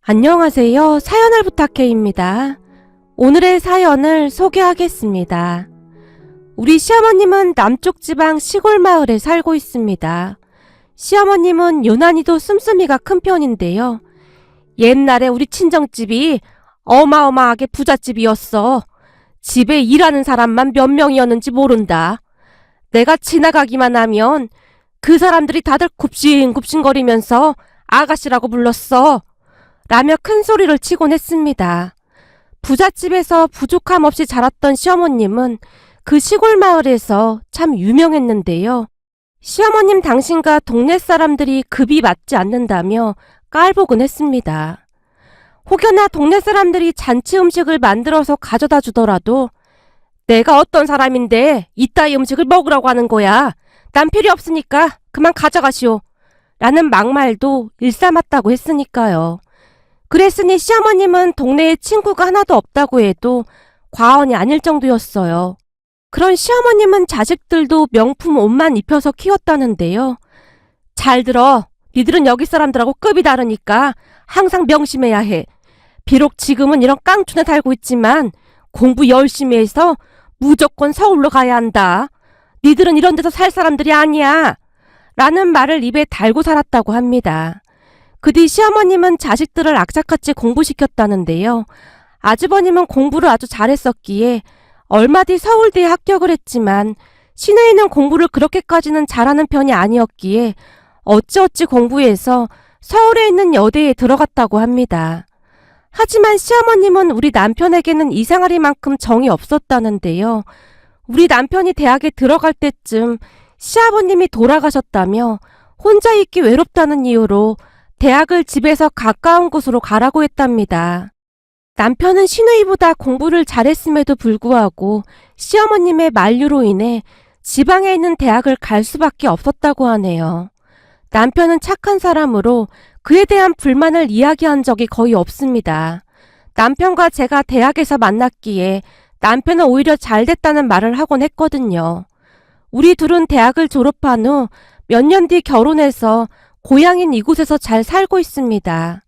안녕하세요. 사연을 부탁해입니다. 오늘의 사연을 소개하겠습니다. 우리 시어머님은 남쪽 지방 시골 마을에 살고 있습니다. 시어머님은 유난히도 씀씀이가 큰 편인데요. 옛날에 우리 친정집이 어마어마하게 부잣집이었어. 집에 일하는 사람만 몇 명이었는지 모른다. 내가 지나가기만 하면 그 사람들이 다들 굽신굽신거리면서 아가씨라고 불렀어. 라며 큰 소리를 치곤 했습니다. 부잣집에서 부족함 없이 자랐던 시어머님은 그 시골 마을에서 참 유명했는데요. 시어머님 당신과 동네 사람들이 급이 맞지 않는다며 깔보곤 했습니다. 혹여나 동네 사람들이 잔치 음식을 만들어서 가져다 주더라도 내가 어떤 사람인데 이따위 음식을 먹으라고 하는 거야. 난 필요 없으니까 그만 가져가시오. 라는 막말도 일삼았다고 했으니까요. 그랬으니 시어머님은 동네에 친구가 하나도 없다고 해도 과언이 아닐 정도였어요. 그런 시어머님은 자식들도 명품 옷만 입혀서 키웠다는데요. 잘 들어. 니들은 여기 사람들하고 급이 다르니까 항상 명심해야 해. 비록 지금은 이런 깡촌에 살고 있지만 공부 열심히 해서 무조건 서울로 가야 한다. 니들은 이런 데서 살 사람들이 아니야. 라는 말을 입에 달고 살았다고 합니다. 그 뒤 시어머님은 자식들을 악착같이 공부시켰다는데요. 아주버님은 공부를 아주 잘했었기에 얼마 뒤 서울대에 합격을 했지만 시내에는 공부를 그렇게까지는 잘하는 편이 아니었기에 어찌어찌 공부해서 서울에 있는 여대에 들어갔다고 합니다. 하지만 시어머님은 우리 남편에게는 이상하리만큼 정이 없었다는데요. 우리 남편이 대학에 들어갈 때쯤 시아버님이 돌아가셨다며 혼자 있기 외롭다는 이유로 대학을 집에서 가까운 곳으로 가라고 했답니다. 남편은 시누이보다 공부를 잘했음에도 불구하고 시어머님의 만류로 인해 지방에 있는 대학을 갈 수밖에 없었다고 하네요. 남편은 착한 사람으로 그에 대한 불만을 이야기한 적이 거의 없습니다. 남편과 제가 대학에서 만났기에 남편은 오히려 잘 됐다는 말을 하곤 했거든요. 우리 둘은 대학을 졸업한 후 몇 년 뒤 결혼해서 고향인 이곳에서 잘 살고 있습니다.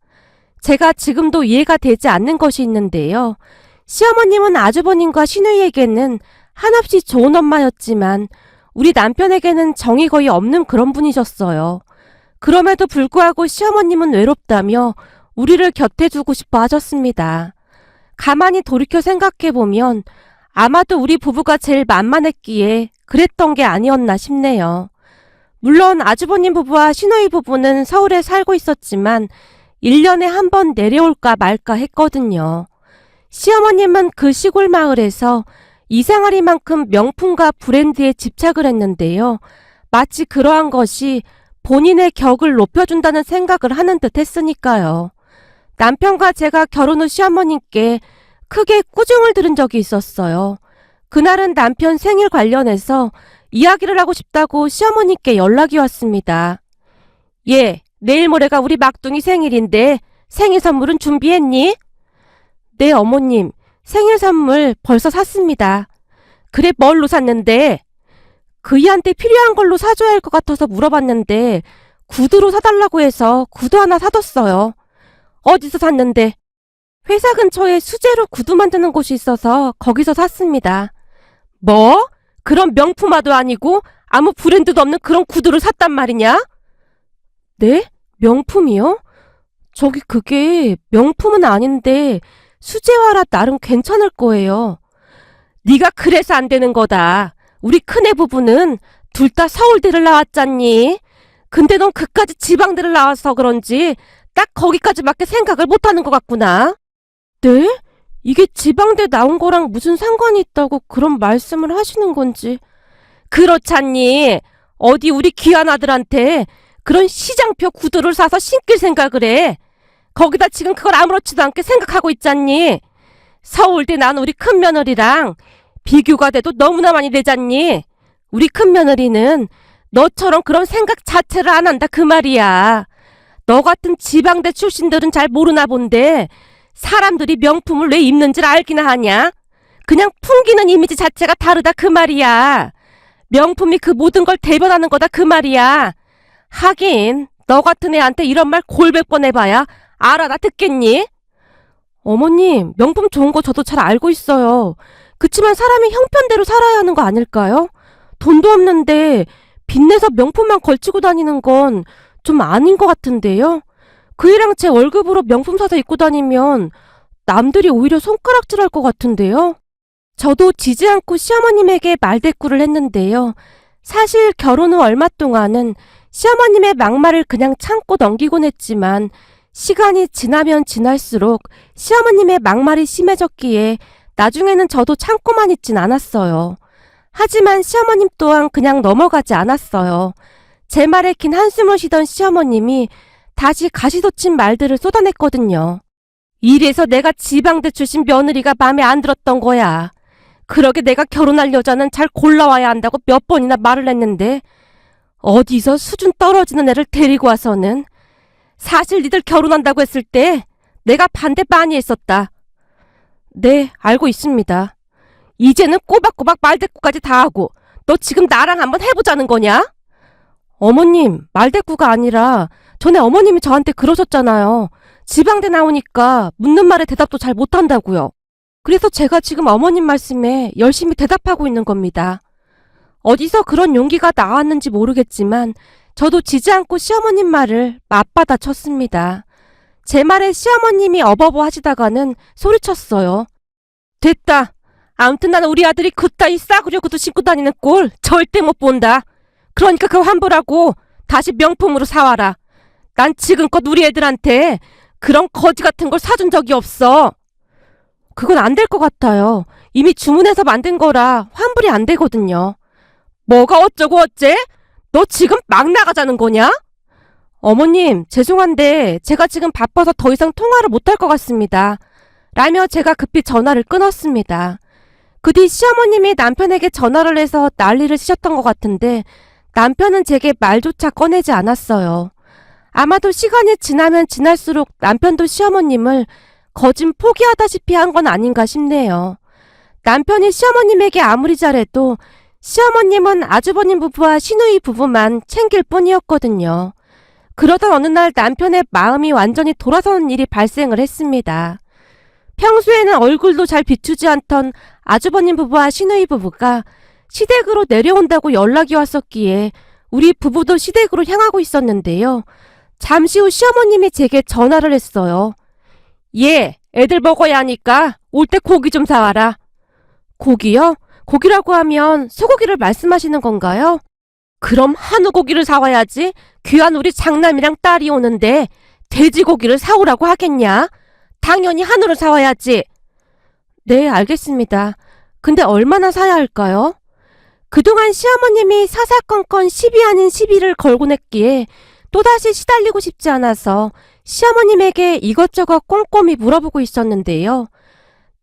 제가 지금도 이해가 되지 않는 것이 있는데요. 시어머님은 아주버님과 시누이에게는 한없이 좋은 엄마였지만 우리 남편에게는 정이 거의 없는 그런 분이셨어요. 그럼에도 불구하고 시어머님은 외롭다며 우리를 곁에 두고 싶어 하셨습니다. 가만히 돌이켜 생각해보면 아마도 우리 부부가 제일 만만했기에 그랬던 게 아니었나 싶네요. 물론 아주버님 부부와 시누이 부부는 서울에 살고 있었지만 1년에 한 번 내려올까 말까 했거든요. 시어머님은 그 시골 마을에서 이상하리만큼 명품과 브랜드에 집착을 했는데요. 마치 그러한 것이 본인의 격을 높여준다는 생각을 하는 듯 했으니까요. 남편과 제가 결혼 후 시어머님께 크게 꾸중을 들은 적이 있었어요. 그날은 남편 생일 관련해서 이야기를 하고 싶다고 시어머님께 연락이 왔습니다. 예, 내일 모레가 우리 막둥이 생일인데 생일 선물은 준비했니? 네, 어머님. 생일 선물 벌써 샀습니다. 그래, 뭘로 샀는데? 그이한테 필요한 걸로 사줘야 할 것 같아서 물어봤는데 구두로 사달라고 해서 구두 하나 사뒀어요. 어디서 샀는데? 회사 근처에 수제로 구두 만드는 곳이 있어서 거기서 샀습니다. 뭐? 그런 명품화도 아니고 아무 브랜드도 없는 그런 구두를 샀단 말이냐? 네? 명품이요? 저기 그게 명품은 아닌데 수제화라 나름 괜찮을 거예요. 네가 그래서 안 되는 거다. 우리 큰애 부부는 둘 다 서울대를 나왔잖니. 근데 넌 그까지 지방대를 나와서 그런지 딱 거기까지밖에 생각을 못하는 것 같구나. 네? 이게 지방대 나온 거랑 무슨 상관이 있다고 그런 말씀을 하시는 건지. 그렇잖니. 어디 우리 귀한 아들한테 그런 시장표 구두를 사서 신길 생각을 해. 거기다 지금 그걸 아무렇지도 않게 생각하고 있잖니. 서울대 난 우리 큰며느리랑 비교가 돼도 너무나 많이 되잖니. 우리 큰며느리는 너처럼 그런 생각 자체를 안 한다 그 말이야. 너 같은 지방대 출신들은 잘 모르나 본데 사람들이 명품을 왜 입는지를 알기나 하냐? 그냥 풍기는 이미지 자체가 다르다 그 말이야. 명품이 그 모든 걸 대변하는 거다 그 말이야. 하긴 너 같은 애한테 이런 말 골백 번 해봐야 알아나 듣겠니? 어머님, 명품 좋은 거 저도 잘 알고 있어요. 그치만 사람이 형편대로 살아야 하는 거 아닐까요? 돈도 없는데 빚내서 명품만 걸치고 다니는 건 좀 아닌 것 같은데요? 그이랑 제 월급으로 명품 사서 입고 다니면 남들이 오히려 손가락질할 것 같은데요? 저도 지지 않고 시어머님에게 말대꾸를 했는데요. 사실 결혼 후 얼마 동안은 시어머님의 막말을 그냥 참고 넘기곤 했지만 시간이 지나면 지날수록 시어머님의 막말이 심해졌기에 나중에는 저도 참고만 있진 않았어요. 하지만 시어머님 또한 그냥 넘어가지 않았어요. 제 말에 긴 한숨을 쉬던 시어머님이 다시 가시돋친 말들을 쏟아냈거든요. 이래서 내가 지방대 출신 며느리가 마음에 안 들었던 거야. 그러게 내가 결혼할 여자는 잘 골라와야 한다고 몇 번이나 말을 했는데 어디서 수준 떨어지는 애를 데리고 와서는 사실 니들 결혼한다고 했을 때 내가 반대 많이 했었다. 네, 알고 있습니다. 이제는 꼬박꼬박 말대꾸까지 다 하고 너 지금 나랑 한번 해보자는 거냐? 어머님, 말대꾸가 아니라 전에 어머님이 저한테 그러셨잖아요. 지방대 나오니까 묻는 말에 대답도 잘 못한다고요. 그래서 제가 지금 어머님 말씀에 열심히 대답하고 있는 겁니다. 어디서 그런 용기가 나왔는지 모르겠지만 저도 지지 않고 시어머님 말을 맞받아 쳤습니다. 제 말에 시어머님이 어버버 하시다가는 소리쳤어요. 됐다. 아무튼 나는 우리 아들이 그따위 싸구려 구두 신고 다니는 꼴 절대 못 본다. 그러니까 그거 환불하고 다시 명품으로 사와라. 난 지금껏 우리 애들한테 그런 거지 같은 걸 사준 적이 없어. 그건 안 될 것 같아요. 이미 주문해서 만든 거라 환불이 안 되거든요. 뭐가 어쩌고 어째? 너 지금 막 나가자는 거냐? 어머님, 죄송한데 제가 지금 바빠서 더 이상 통화를 못할 것 같습니다. 라며 제가 급히 전화를 끊었습니다. 그 뒤 시어머님이 남편에게 전화를 해서 난리를 치셨던 것 같은데 남편은 제게 말조차 꺼내지 않았어요. 아마도 시간이 지나면 지날수록 남편도 시어머님을 거진 포기하다시피 한 건 아닌가 싶네요. 남편이 시어머님에게 아무리 잘해도 시어머님은 아주버님 부부와 시누이 부부만 챙길 뿐이었거든요. 그러던 어느 날 남편의 마음이 완전히 돌아서는 일이 발생을 했습니다. 평소에는 얼굴도 잘 비추지 않던 아주버님 부부와 시누이 부부가 시댁으로 내려온다고 연락이 왔었기에 우리 부부도 시댁으로 향하고 있었는데요. 잠시 후 시어머님이 제게 전화를 했어요. 예, 애들 먹어야 하니까 올 때 고기 좀 사와라. 고기요? 고기라고 하면 소고기를 말씀하시는 건가요? 그럼 한우 고기를 사와야지. 귀한 우리 장남이랑 딸이 오는데 돼지고기를 사오라고 하겠냐? 당연히 한우를 사와야지. 네, 알겠습니다. 근데 얼마나 사야 할까요? 그동안 시어머님이 사사건건 시비 아닌 시비를 걸곤 했기에 또다시 시달리고 싶지 않아서 시어머님에게 이것저것 꼼꼼히 물어보고 있었는데요.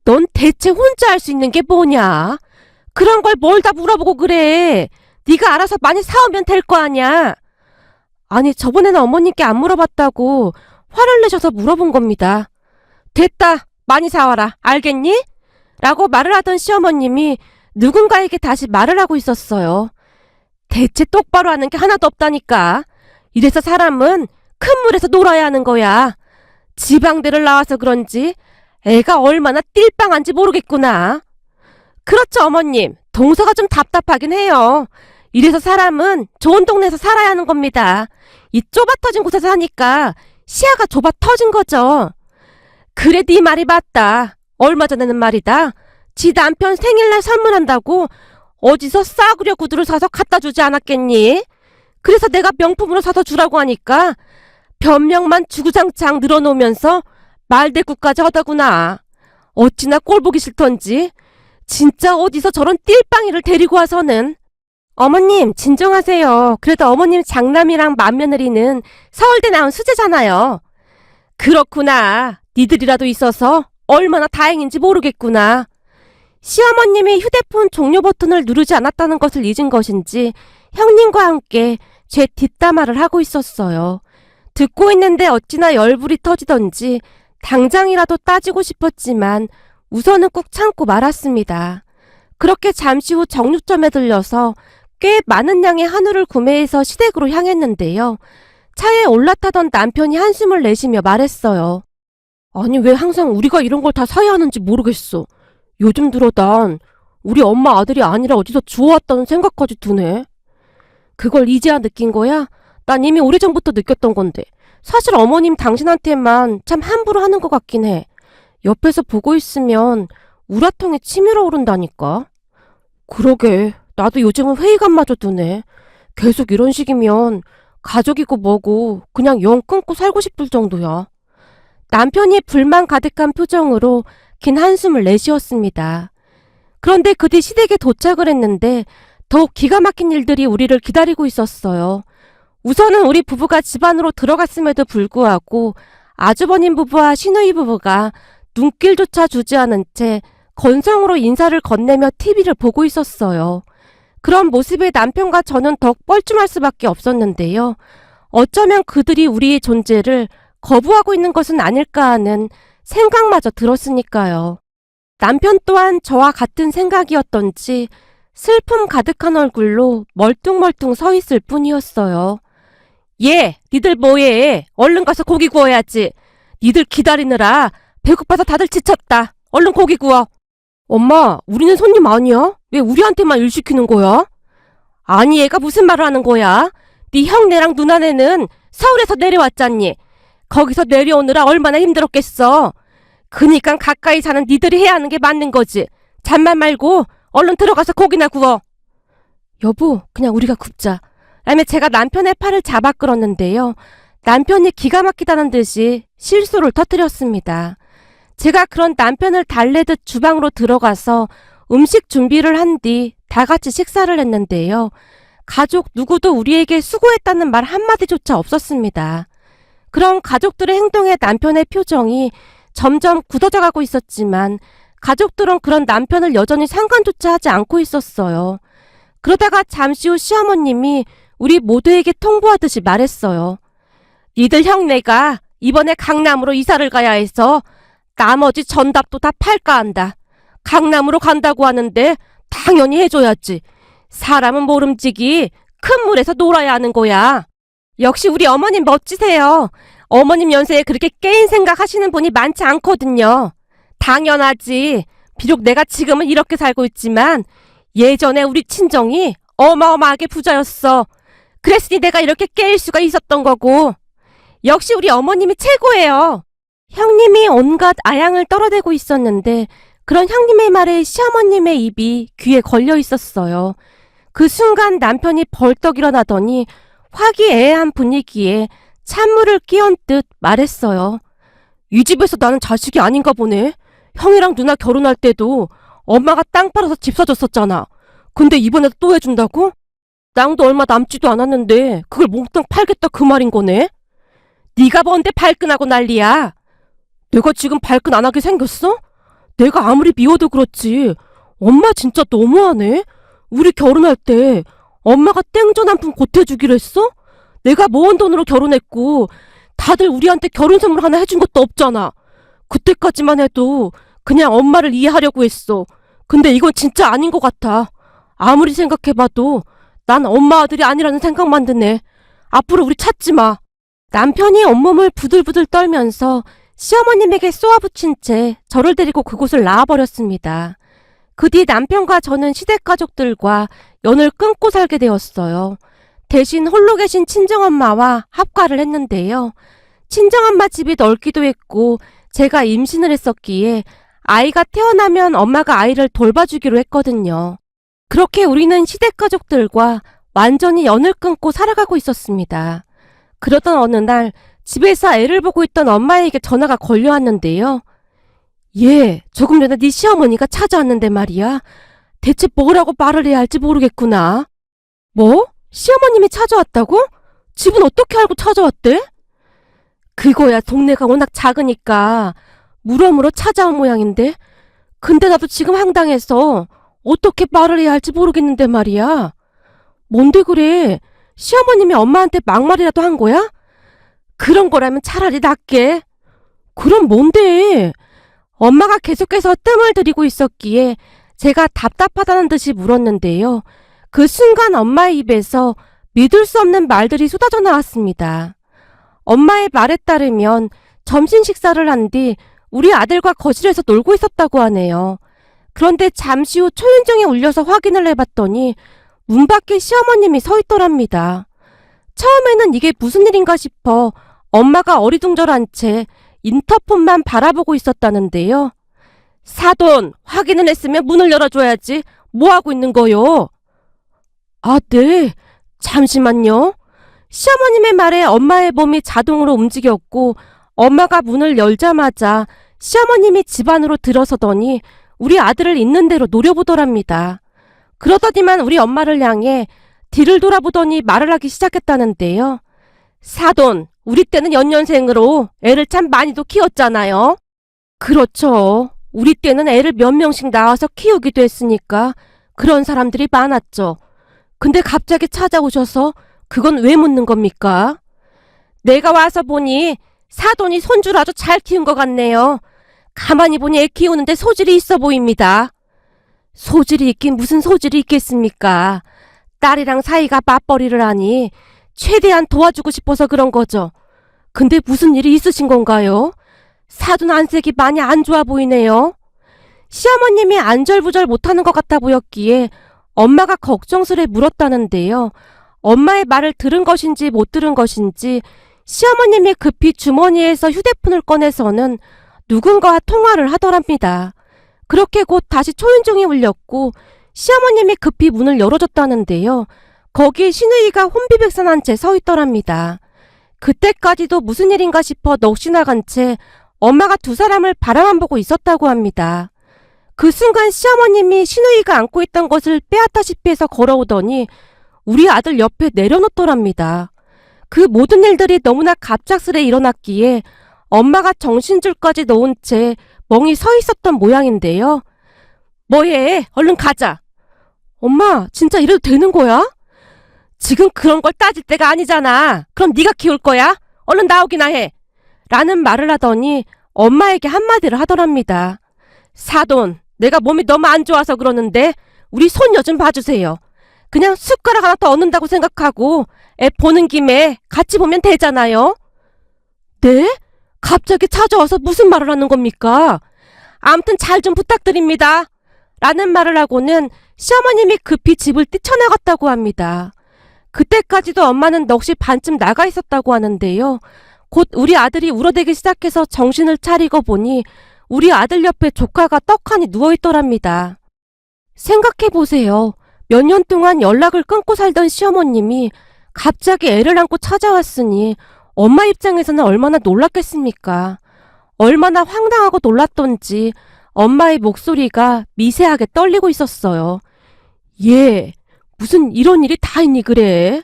넌 대체 혼자 할 수 있는 게 뭐냐? 그런 걸 뭘 다 물어보고 그래. 네가 알아서 많이 사오면 될 거 아냐? 아니, 저번에는 어머님께 안 물어봤다고 화를 내셔서 물어본 겁니다. 됐다. 많이 사와라. 알겠니? 라고 말을 하던 시어머님이 누군가에게 다시 말을 하고 있었어요. 대체 똑바로 하는 게 하나도 없다니까. 이래서 사람은 큰 물에서 놀아야 하는 거야. 지방대를 나와서 그런지 애가 얼마나 띨빵한지 모르겠구나. 그렇죠, 어머님. 동서가 좀 답답하긴 해요. 이래서 사람은 좋은 동네에서 살아야 하는 겁니다. 이 좁아 터진 곳에서 사니까 시야가 좁아 터진 거죠. 그래, 네 말이 맞다. 얼마 전에는 말이다. 지 남편 생일날 선물한다고 어디서 싸구려 구두를 사서 갖다 주지 않았겠니? 그래서 내가 명품으로 사서 주라고 하니까 변명만 주구장창 늘어놓으면서 말대꾸까지 하더구나. 어찌나 꼴보기 싫던지. 진짜 어디서 저런 띨빵이를 데리고 와서는. 어머님, 진정하세요. 그래도 어머님 장남이랑 맏며느리는 서울대 나온 수재잖아요. 그렇구나. 니들이라도 있어서 얼마나 다행인지 모르겠구나. 시어머님이 휴대폰 종료 버튼을 누르지 않았다는 것을 잊은 것인지 형님과 함께 제 뒷담화를 하고 있었어요. 듣고 있는데 어찌나 열불이 터지던지 당장이라도 따지고 싶었지만 우선은 꾹 참고 말았습니다. 그렇게 잠시 후 정육점에 들려서 꽤 많은 양의 한우를 구매해서 시댁으로 향했는데요. 차에 올라타던 남편이 한숨을 내쉬며 말했어요. 아니, 왜 항상 우리가 이런 걸 다 사야 하는지 모르겠어. 요즘 들어 난 우리 엄마 아들이 아니라 어디서 주워왔다는 생각까지 드네. 그걸 이제야 느낀 거야? 난 이미 오래전부터 느꼈던 건데. 사실 어머님 당신한테만 참 함부로 하는 것 같긴 해. 옆에서 보고 있으면 우라통에 치밀어 오른다니까. 그러게, 나도 요즘은 회의감마저 드네. 계속 이런 식이면 가족이고 뭐고 그냥 영 끊고 살고 싶을 정도야. 남편이 불만 가득한 표정으로 긴 한숨을 내쉬었습니다. 그런데 그 뒤 시댁에 도착을 했는데 더욱 기가 막힌 일들이 우리를 기다리고 있었어요. 우선은 우리 부부가 집 안으로 들어갔음에도 불구하고 아주버님 부부와 시누이 부부가 눈길조차 주지 않은 채 건성으로 인사를 건네며 TV를 보고 있었어요. 그런 모습에 남편과 저는 더욱 뻘쭘할 수밖에 없었는데요. 어쩌면 그들이 우리의 존재를 거부하고 있는 것은 아닐까 하는 생각마저 들었으니까요. 남편 또한 저와 같은 생각이었던지 슬픔 가득한 얼굴로 멀뚱멀뚱 서 있을 뿐이었어요. 니들 뭐해? 얼른 가서 고기 구워야지. 니들 기다리느라 배고파서 다들 지쳤다. 얼른 고기 구워. 엄마, 우리는 손님 아니야? 왜 우리한테만 일 시키는 거야? 아니, 얘가 무슨 말을 하는 거야? 네 형네랑 누나네는 서울에서 내려왔잖니. 거기서 내려오느라 얼마나 힘들었겠어. 그니까 가까이 사는 니들이 해야 하는 게 맞는 거지. 잔말 말고 얼른 들어가서 고기나 구워. 여보, 그냥 우리가 굽자. 라며 제가 남편의 팔을 잡아 끌었는데요. 남편이 기가 막히다는 듯이 실수를 터뜨렸습니다. 제가 그런 남편을 달래듯 주방으로 들어가서 음식 준비를 한 뒤 다 같이 식사를 했는데요. 가족 누구도 우리에게 수고했다는 말 한마디조차 없었습니다. 그런 가족들의 행동에 남편의 표정이 점점 굳어져 가고 있었지만 가족들은 그런 남편을 여전히 상관조차 하지 않고 있었어요. 그러다가 잠시 후 시어머님이 우리 모두에게 통보하듯이 말했어요. 니들 형네가 이번에 강남으로 이사를 가야 해서 나머지 전답도 다 팔까 한다. 강남으로 간다고 하는데 당연히 해줘야지. 사람은 모름지기 큰 물에서 놀아야 하는 거야. 역시 우리 어머님 멋지세요. 어머님 연세에 그렇게 깨인 생각 하시는 분이 많지 않거든요. 당연하지. 비록 내가 지금은 이렇게 살고 있지만 예전에 우리 친정이 어마어마하게 부자였어. 그랬으니 내가 이렇게 깨일 수가 있었던 거고. 역시 우리 어머님이 최고예요. 형님이 온갖 아양을 떨어대고 있었는데 그런 형님의 말에 시어머님의 입이 귀에 걸려 있었어요. 그 순간 남편이 벌떡 일어나더니 화기애애한 분위기에 찬물을 끼얹 듯 말했어요. 이 집에서 나는 자식이 아닌가 보네. 형이랑 누나 결혼할 때도 엄마가 땅 팔아서 집 사줬었잖아. 근데 이번에도 또 해준다고? 땅도 얼마 남지도 않았는데 그걸 몽땅 팔겠다 그 말인 거네? 네가 뭔데 발끈하고 난리야. 내가 지금 발끈 안 하게 생겼어? 내가 아무리 미워도 그렇지 엄마 진짜 너무하네. 우리 결혼할 때 엄마가 땡전 한 푼 보태주기로 했어? 내가 모은 돈으로 결혼했고 다들 우리한테 결혼 선물 하나 해준 것도 없잖아. 그때까지만 해도 그냥 엄마를 이해하려고 했어. 근데 이건 진짜 아닌 것 같아. 아무리 생각해봐도 난 엄마 아들이 아니라는 생각만 드네. 앞으로 우리 찾지 마. 남편이 온몸을 부들부들 떨면서 시어머님에게 쏘아붙인 채 저를 데리고 그곳을 나와버렸습니다. 그 뒤 남편과 저는 시댁 가족들과 연을 끊고 살게 되었어요. 대신 홀로 계신 친정엄마와 합가를 했는데요. 친정엄마 집이 넓기도 했고 제가 임신을 했었기에 아이가 태어나면 엄마가 아이를 돌봐주기로 했거든요. 그렇게 우리는 시댁 가족들과 완전히 연을 끊고 살아가고 있었습니다. 그러던 어느 날 집에서 애를 보고 있던 엄마에게 전화가 걸려왔는데요. 조금 전에 네 시어머니가 찾아왔는데 말이야. 대체 뭐라고 말을 해야 할지 모르겠구나. 뭐? 시어머님이 찾아왔다고? 집은 어떻게 알고 찾아왔대? 그거야, 동네가 워낙 작으니까 물어물어 찾아온 모양인데. 근데 나도 지금 황당해서 어떻게 말을 해야 할지 모르겠는데 말이야. 뭔데 그래? 시어머님이 엄마한테 막말이라도 한 거야? 그런 거라면 차라리 낫게. 그럼 뭔데? 엄마가 계속해서 뜸을 들이고 있었기에 제가 답답하다는 듯이 물었는데요. 그 순간 엄마의 입에서 믿을 수 없는 말들이 쏟아져 나왔습니다. 엄마의 말에 따르면 점심 식사를 한 뒤 우리 아들과 거실에서 놀고 있었다고 하네요. 그런데 잠시 후 초인종이 울려서 확인을 해봤더니 문 밖에 시어머님이 서 있더랍니다. 처음에는 이게 무슨 일인가 싶어 엄마가 어리둥절한 채 인터폰만 바라보고 있었다는데요. 사돈, 확인을 했으면 문을 열어줘야지. 뭐 하고 있는 거요? 아, 네. 잠시만요. 시어머님의 말에 엄마의 몸이 자동으로 움직였고 엄마가 문을 열자마자 시어머님이 집 안으로 들어서더니 우리 아들을 있는 대로 노려보더랍니다. 그러더니만 우리 엄마를 향해 뒤를 돌아보더니 말을 하기 시작했다는데요. 사돈, 우리 때는 연년생으로 애를 참 많이도 키웠잖아요. 그렇죠. 우리 때는 애를 몇 명씩 낳아서 키우기도 했으니까 그런 사람들이 많았죠. 근데 갑자기 찾아오셔서 그건 왜 묻는 겁니까? 내가 와서 보니 사돈이 손주를 아주 잘 키운 것 같네요. 가만히 보니 애 키우는데 소질이 있어 보입니다. 소질이 있긴 무슨 소질이 있겠습니까? 딸이랑 사이가 맞벌이를 하니 최대한 도와주고 싶어서 그런 거죠. 근데 무슨 일이 있으신 건가요? 사돈 안색이 많이 안 좋아 보이네요. 시어머님이 안절부절 못하는 것 같아 보였기에 엄마가 걱정스레 물었다는데요. 엄마의 말을 들은 것인지 못 들은 것인지 시어머님이 급히 주머니에서 휴대폰을 꺼내서는 누군가와 통화를 하더랍니다. 그렇게 곧 다시 초인종이 울렸고 시어머님이 급히 문을 열어줬다는데요. 거기에 시누이가 혼비백산한 채 서 있더랍니다. 그때까지도 무슨 일인가 싶어 넋이 나간 채 엄마가 두 사람을 바라만 보고 있었다고 합니다. 그 순간 시어머님이 시누이가 안고 있던 것을 빼앗다시피 해서 걸어오더니 우리 아들 옆에 내려놓더랍니다. 그 모든 일들이 너무나 갑작스레 일어났기에 엄마가 정신줄까지 놓은 채 멍이 서 있었던 모양인데요. 뭐해? 얼른 가자. 엄마, 진짜 이래도 되는 거야? 지금 그런 걸 따질 때가 아니잖아. 그럼 네가 키울 거야? 얼른 나오기나 해. 라는 말을 하더니 엄마에게 한마디를 하더랍니다. 사돈, 내가 몸이 너무 안 좋아서 그러는데 우리 손녀 좀 봐주세요. 그냥 숟가락 하나 더 얻는다고 생각하고 애 보는 김에 같이 보면 되잖아요. 네? 갑자기 찾아와서 무슨 말을 하는 겁니까? 아무튼 잘 좀 부탁드립니다. 라는 말을 하고는 시어머님이 급히 집을 뛰쳐나갔다고 합니다. 그때까지도 엄마는 넋이 반쯤 나가 있었다고 하는데요. 곧 우리 아들이 울어대기 시작해서 정신을 차리고 보니 우리 아들 옆에 조카가 떡하니 누워있더랍니다. 생각해보세요. 몇 년 동안 연락을 끊고 살던 시어머님이 갑자기 애를 안고 찾아왔으니 엄마 입장에서는 얼마나 놀랐겠습니까? 얼마나 황당하고 놀랐던지 엄마의 목소리가 미세하게 떨리고 있었어요. 얘, 무슨 이런 일이 다 있니 그래?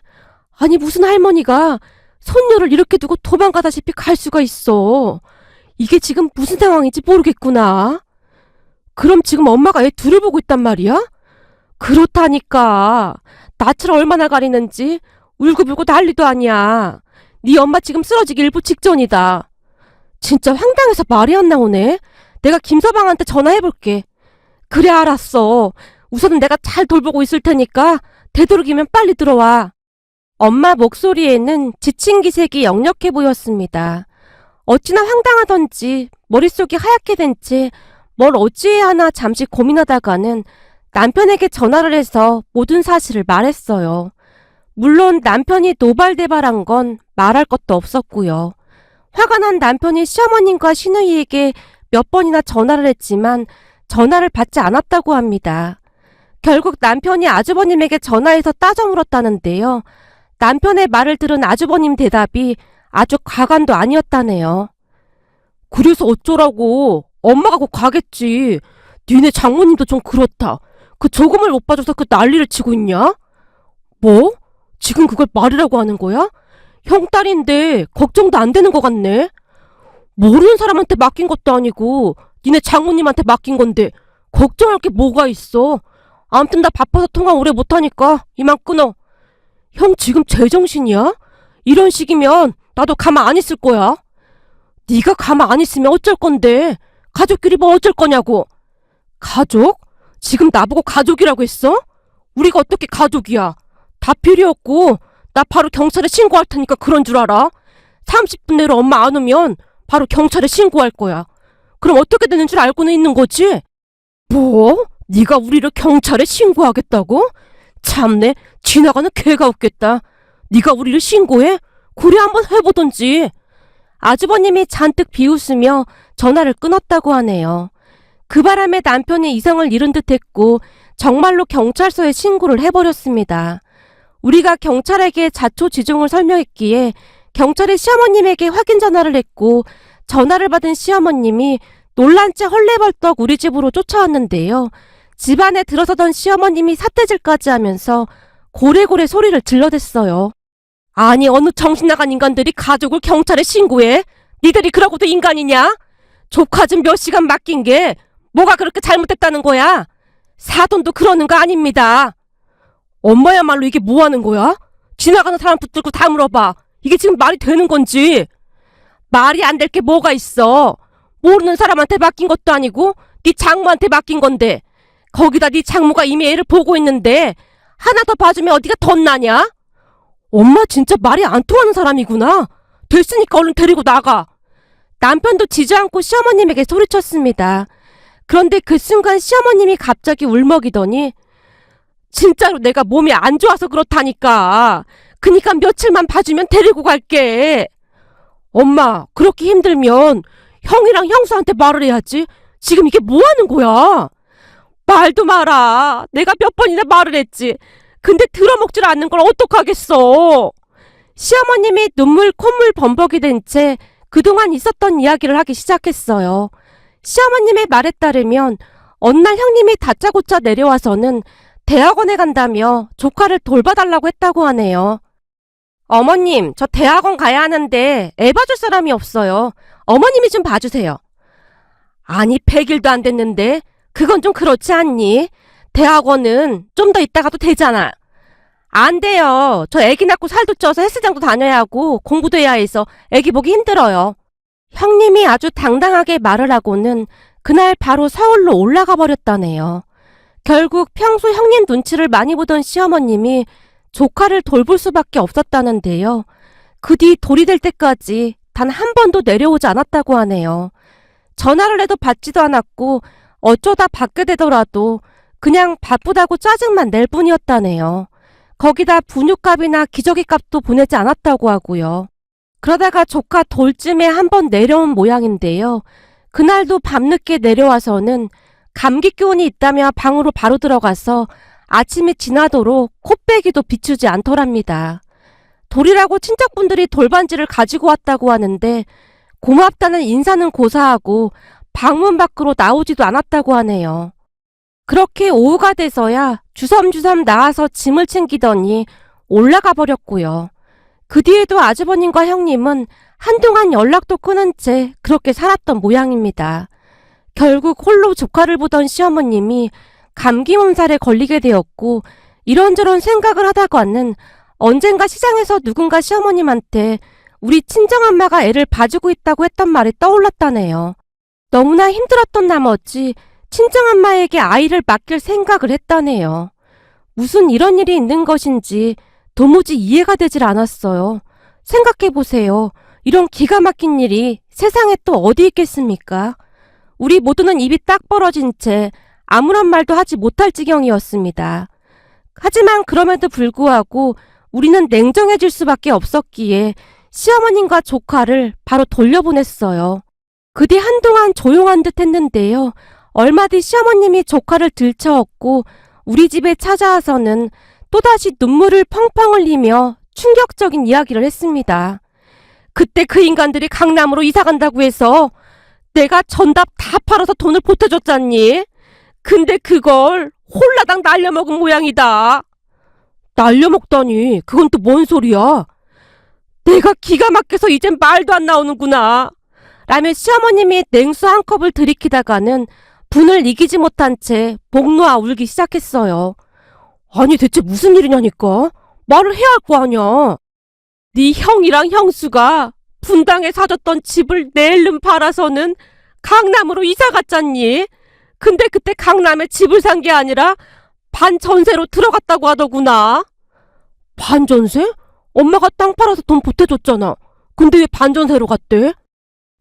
아니 무슨 할머니가 손녀를 이렇게 두고 도망가다시피 갈 수가 있어. 이게 지금 무슨 상황인지 모르겠구나. 그럼 지금 엄마가 애 둘을 보고 있단 말이야? 그렇다니까. 낯을 얼마나 가리는지 울고불고 난리도 아니야. 네 엄마 지금 쓰러지기 일부 직전이다. 진짜 황당해서 말이 안 나오네. 내가 김서방한테 전화해볼게. 그래 알았어. 우선은 내가 잘 돌보고 있을 테니까 되도록이면 빨리 들어와. 엄마 목소리에는 지친 기색이 역력해 보였습니다. 어찌나 황당하던지 머릿속이 하얗게 된 채 뭘 어찌해야 하나 잠시 고민하다가는 남편에게 전화를 해서 모든 사실을 말했어요. 물론 남편이 노발대발한 건 말할 것도 없었고요. 화가 난 남편이 시어머님과 시누이에게 몇 번이나 전화를 했지만 전화를 받지 않았다고 합니다. 결국 남편이 아주버님에게 전화해서 따져 물었다는데요. 남편의 말을 들은 아주버님 대답이 아주 과간도 아니었다네요. 그래서 어쩌라고. 엄마가 곧 가겠지. 니네 장모님도 좀 그렇다. 그 조금을 못 봐줘서 그 난리를 치고 있냐? 뭐? 지금 그걸 말이라고 하는 거야? 형 딸인데 걱정도 안 되는 것 같네. 모르는 사람한테 맡긴 것도 아니고 니네 장모님한테 맡긴 건데 걱정할 게 뭐가 있어. 아무튼 나 바빠서 통화 오래 못하니까 이만 끊어. 형 지금 제정신이야? 이런 식이면 나도 가만 안 있을 거야. 네가 가만 안 있으면 어쩔 건데. 가족끼리 뭐 어쩔 거냐고. 가족? 지금 나보고 가족이라고 했어? 우리가 어떻게 가족이야. 다 필요 없고 나 바로 경찰에 신고할 테니까 그런 줄 알아. 30분 내로 엄마 안 오면 바로 경찰에 신고할 거야. 그럼 어떻게 되는 줄 알고는 있는 거지? 뭐? 네가 우리를 경찰에 신고하겠다고? 참내, 지나가는 개가 웃겠다. 네가 우리를 신고해? 고려 한번 해보던지. 아주버님이 잔뜩 비웃으며 전화를 끊었다고 하네요. 그 바람에 남편이 이성을 잃은 듯 했고 정말로 경찰서에 신고를 해버렸습니다. 우리가 경찰에게 자초지종을 설명했기에 경찰이 시어머님에게 확인 전화를 했고 전화를 받은 시어머님이 놀란 채 헐레벌떡 우리 집으로 쫓아왔는데요. 집 안에 들어서던 시어머님이 삿대질까지 하면서 고래고래 소리를 질러댔어요. 아니, 어느 정신나간 인간들이 가족을 경찰에 신고해? 니들이 그러고도 인간이냐? 조카 좀 몇 시간 맡긴 게 뭐가 그렇게 잘못됐다는 거야? 사돈도 그러는 거 아닙니다. 엄마야말로 이게 뭐 하는 거야? 지나가는 사람 붙들고 다 물어봐. 이게 지금 말이 되는 건지. 말이 안 될 게 뭐가 있어. 모르는 사람한테 맡긴 것도 아니고 네 장모한테 맡긴 건데 거기다 네 장모가 이미 애를 보고 있는데 하나 더 봐주면 어디가 덧나냐? 엄마 진짜 말이 안 통하는 사람이구나. 됐으니까 얼른 데리고 나가. 남편도 지지 않고 시어머님에게 소리쳤습니다. 그런데 그 순간 시어머님이 갑자기 울먹이더니 진짜로 내가 몸이 안 좋아서 그렇다니까. 그니까 며칠만 봐주면 데리고 갈게. 엄마, 그렇게 힘들면 형이랑 형수한테 말을 해야지. 지금 이게 뭐 하는 거야? 말도 마라. 내가 몇 번이나 말을 했지. 근데 들어먹질 않는 걸 어떡하겠어. 시어머님이 눈물 콧물 범벅이 된 채 그동안 있었던 이야기를 하기 시작했어요. 시어머님의 말에 따르면 어느 날 형님이 다짜고짜 내려와서는 대학원에 간다며 조카를 돌봐달라고 했다고 하네요. 어머님, 저 대학원 가야 하는데 애 봐줄 사람이 없어요. 어머님이 좀 봐주세요. 아니, 100일도 안 됐는데 그건 좀 그렇지 않니? 대학원은 좀 더 있다 가도 되잖아. 안 돼요. 저 애기 낳고 살도 쪄서 헬스장도 다녀야 하고 공부도 해야 해서 애기 보기 힘들어요. 형님이 아주 당당하게 말을 하고는 그날 바로 서울로 올라가 버렸다네요. 결국 평소 형님 눈치를 많이 보던 시어머님이 조카를 돌볼 수밖에 없었다는데요. 그 뒤 돌이 될 때까지 단 한 번도 내려오지 않았다고 하네요. 전화를 해도 받지도 않았고 어쩌다 받게 되더라도 그냥 바쁘다고 짜증만 낼 뿐이었다네요. 거기다 분유값이나 기저귀 값도 보내지 않았다고 하고요. 그러다가 조카 돌쯤에 한 번 내려온 모양인데요. 그날도 밤늦게 내려와서는 감기 기운이 있다며 방으로 바로 들어가서 아침이 지나도록 코빼기도 비추지 않더랍니다. 돌이라고 친척분들이 돌반지를 가지고 왔다고 하는데 고맙다는 인사는 고사하고 방문 밖으로 나오지도 않았다고 하네요. 그렇게 오후가 돼서야 주섬주섬 나와서 짐을 챙기더니 올라가 버렸고요. 그 뒤에도 아주버님과 형님은 한동안 연락도 끊은 채 그렇게 살았던 모양입니다. 결국 홀로 조카를 보던 시어머님이 감기 몸살에 걸리게 되었고 이런저런 생각을 하다가는 언젠가 시장에서 누군가 시어머님한테 우리 친정엄마가 애를 봐주고 있다고 했던 말이 떠올랐다네요. 너무나 힘들었던 나머지 친정엄마에게 아이를 맡길 생각을 했다네요. 무슨 이런 일이 있는 것인지 도무지 이해가 되질 않았어요. 생각해보세요. 이런 기가 막힌 일이 세상에 또 어디 있겠습니까? 우리 모두는 입이 딱 벌어진 채 아무런 말도 하지 못할 지경이었습니다. 하지만 그럼에도 불구하고 우리는 냉정해질 수밖에 없었기에 시어머님과 조카를 바로 돌려보냈어요. 그 뒤 한동안 조용한 듯 했는데요. 얼마 뒤 시어머님이 조카를 들쳐업고 우리 집에 찾아와서는 또다시 눈물을 펑펑 흘리며 충격적인 이야기를 했습니다. 그때 그 인간들이 강남으로 이사간다고 해서 내가 전답 다 팔아서 돈을 보태줬잖니. 근데 그걸 홀라당 날려먹은 모양이다. 날려먹다니 그건 또 뭔 소리야. 내가 기가 막혀서 이젠 말도 안 나오는구나. 라며 시어머님이 냉수 한 컵을 들이키다가는 분을 이기지 못한 채 목 놓아 울기 시작했어요. 아니 대체 무슨 일이냐니까. 말을 해야 할 거 아냐. 네 형이랑 형수가 분당에 사줬던 집을 내일름 팔아서는 강남으로 이사 갔잖니. 근데 그때 강남에 집을 산 게 아니라 반전세로 들어갔다고 하더구나. 반전세? 엄마가 땅 팔아서 돈 보태줬잖아. 근데 왜 반전세로 갔대?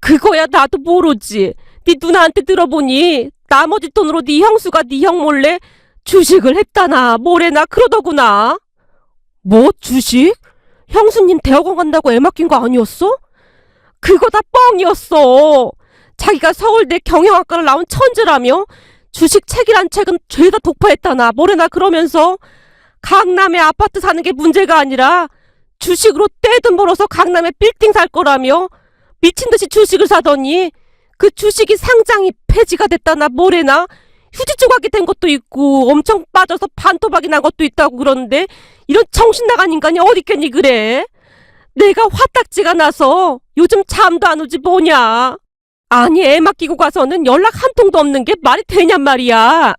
그거야 나도 모르지. 네 누나한테 들어보니 나머지 돈으로 네 형수가 네 형 몰래 주식을 했다나 뭐래나 그러더구나. 뭐 주식? 형수님 대학원 간다고 애 맡긴 거 아니었어? 그거 다 뻥이었어. 자기가 서울대 경영학과를 나온 천재라며 주식 책이란 책은 죄다 독파했다나 뭐래나 그러면서 강남에 아파트 사는 게 문제가 아니라 주식으로 떼돈 벌어서 강남에 빌딩 살 거라며 미친 듯이 주식을 사더니 그 주식이 상장이 폐지가 됐다나 뭐래나 휴지 조각이 된 것도 있고 엄청 빠져서 반토막이 난 것도 있다고 그러는데 이런 정신 나간 인간이 어디 있겠니 그래? 내가 화딱지가 나서 요즘 잠도 안 오지 뭐냐. 아니 애 맡기고 가서는 연락 한 통도 없는 게 말이 되냔 말이야.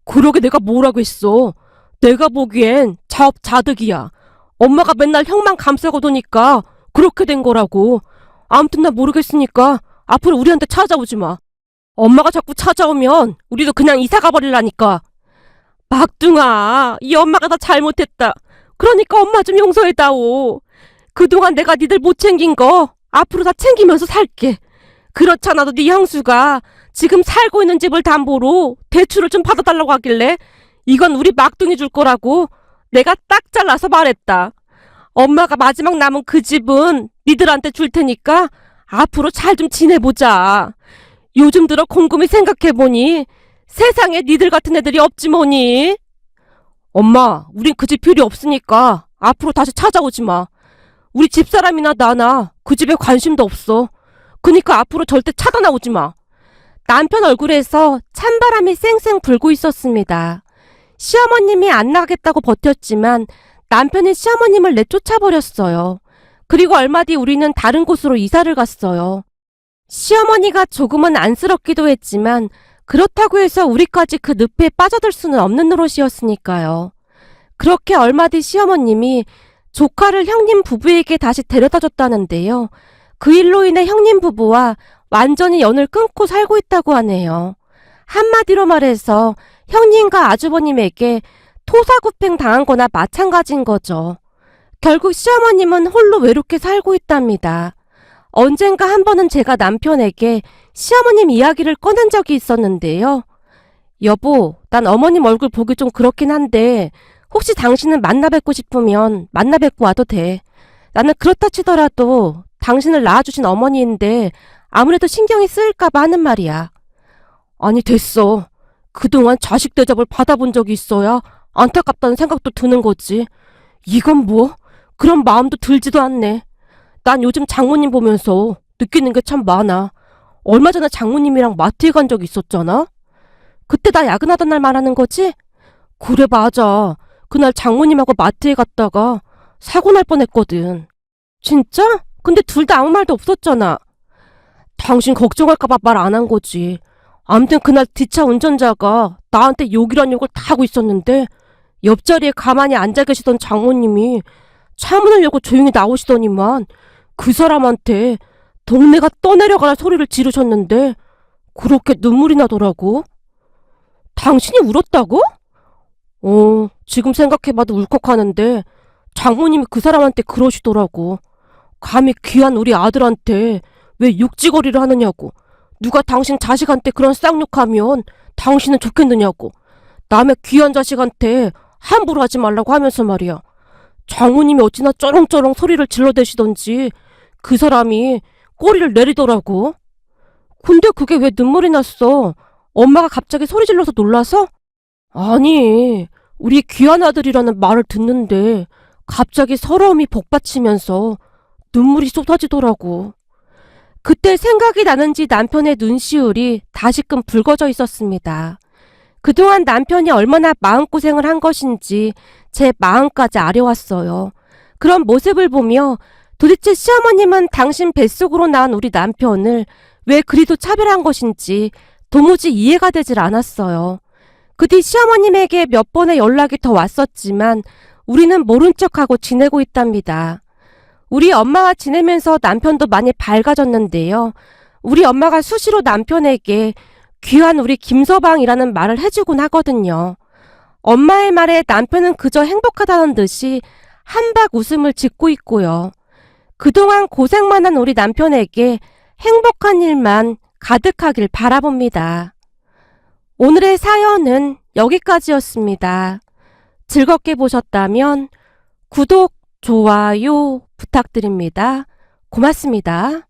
그러게 내가 뭐라고 했어. 내가 보기엔 자업자득이야. 엄마가 맨날 형만 감싸고 도니까 그렇게 된 거라고. 아무튼 나 모르겠으니까 앞으로 우리한테 찾아오지 마. 엄마가 자꾸 찾아오면 우리도 그냥 이사 가버리라니까. 막둥아, 이 엄마가 다 잘못했다. 그러니까 엄마 좀 용서해다오. 그동안 내가 니들 못 챙긴 거 앞으로 다 챙기면서 살게. 그렇잖아도 네 형수가 지금 살고 있는 집을 담보로 대출을 좀 받아달라고 하길래 이건 우리 막둥이 줄 거라고 내가 딱 잘라서 말했다. 엄마가 마지막 남은 그 집은 니들한테 줄 테니까 앞으로 잘 좀 지내보자. 요즘 들어 곰곰이 생각해보니 세상에 니들 같은 애들이 없지 뭐니. 엄마, 우린 그 집 필요 없으니까 앞으로 다시 찾아오지 마. 우리 집사람이나 나나 그 집에 관심도 없어. 그니까 앞으로 절대 찾아나오지 마. 남편 얼굴에서 찬바람이 쌩쌩 불고 있었습니다. 시어머님이 안 나가겠다고 버텼지만 남편은 시어머님을 내쫓아버렸어요. 그리고 얼마 뒤 우리는 다른 곳으로 이사를 갔어요. 시어머니가 조금은 안쓰럽기도 했지만 그렇다고 해서 우리까지 그 늪에 빠져들 수는 없는 노릇이었으니까요. 그렇게 얼마 뒤 시어머님이 조카를 형님 부부에게 다시 데려다 줬다는데요. 그 일로 인해 형님 부부와 완전히 연을 끊고 살고 있다고 하네요. 한마디로 말해서 형님과 아주버님에게 토사구팽 당한 거나 마찬가지인 거죠. 결국 시어머님은 홀로 외롭게 살고 있답니다. 언젠가 한 번은 제가 남편에게 시어머님 이야기를 꺼낸 적이 있었는데요. 여보, 난 어머님 얼굴 보기 좀 그렇긴 한데 혹시 당신은 만나 뵙고 싶으면 만나 뵙고 와도 돼. 나는 그렇다 치더라도 당신을 낳아주신 어머니인데 아무래도 신경이 쓰일까봐 하는 말이야. 아니 됐어. 그동안 자식 대접을 받아본 적이 있어야 안타깝다는 생각도 드는 거지. 이건 뭐? 그런 마음도 들지도 않네. 난 요즘 장모님 보면서 느끼는 게 참 많아. 얼마 전에 장모님이랑 마트에 간 적이 있었잖아? 그때 나 야근하던 날 말하는 거지? 그래 맞아. 그날 장모님하고 마트에 갔다가 사고 날 뻔했거든. 진짜? 근데 둘 다 아무 말도 없었잖아. 당신 걱정할까봐 말 안 한 거지. 아무튼 그날 뒷차 운전자가 나한테 욕이란 욕을 다 하고 있었는데 옆자리에 가만히 앉아 계시던 장모님이 차문을 열고 조용히 나오시더니만 그 사람한테 동네가 떠내려가라 소리를 지르셨는데 그렇게 눈물이 나더라고. 당신이 울었다고? 지금 생각해봐도 울컥하는데 장모님이 그 사람한테 그러시더라고. 감히 귀한 우리 아들한테 왜 욕지거리를 하느냐고. 누가 당신 자식한테 그런 쌍욕하면 당신은 좋겠느냐고. 남의 귀한 자식한테 함부로 하지 말라고 하면서 말이야. 장모님이 어찌나 쩌렁쩌렁 소리를 질러대시던지 그 사람이 꼬리를 내리더라고. 근데 그게 왜 눈물이 났어? 엄마가 갑자기 소리 질러서 놀라서? 아니, 우리 귀한 아들이라는 말을 듣는데 갑자기 서러움이 복받치면서 눈물이 쏟아지더라고. 그때 생각이 나는지 남편의 눈시울이 다시금 붉어져 있었습니다. 그동안 남편이 얼마나 마음고생을 한 것인지 제 마음까지 아려왔어요. 그런 모습을 보며 도대체 시어머님은 당신 뱃속으로 낳은 우리 남편을 왜 그리도 차별한 것인지 도무지 이해가 되질 않았어요. 그 뒤 시어머님에게 몇 번의 연락이 더 왔었지만 우리는 모른 척하고 지내고 있답니다. 우리 엄마와 지내면서 남편도 많이 밝아졌는데요. 우리 엄마가 수시로 남편에게 귀한 우리 김서방이라는 말을 해주곤 하거든요. 엄마의 말에 남편은 그저 행복하다는 듯이 한박 웃음을 짓고 있고요. 그동안 고생만 한 우리 남편에게 행복한 일만 가득하길 바라봅니다. 오늘의 사연은 여기까지였습니다. 즐겁게 보셨다면 구독, 좋아요 부탁드립니다. 고맙습니다.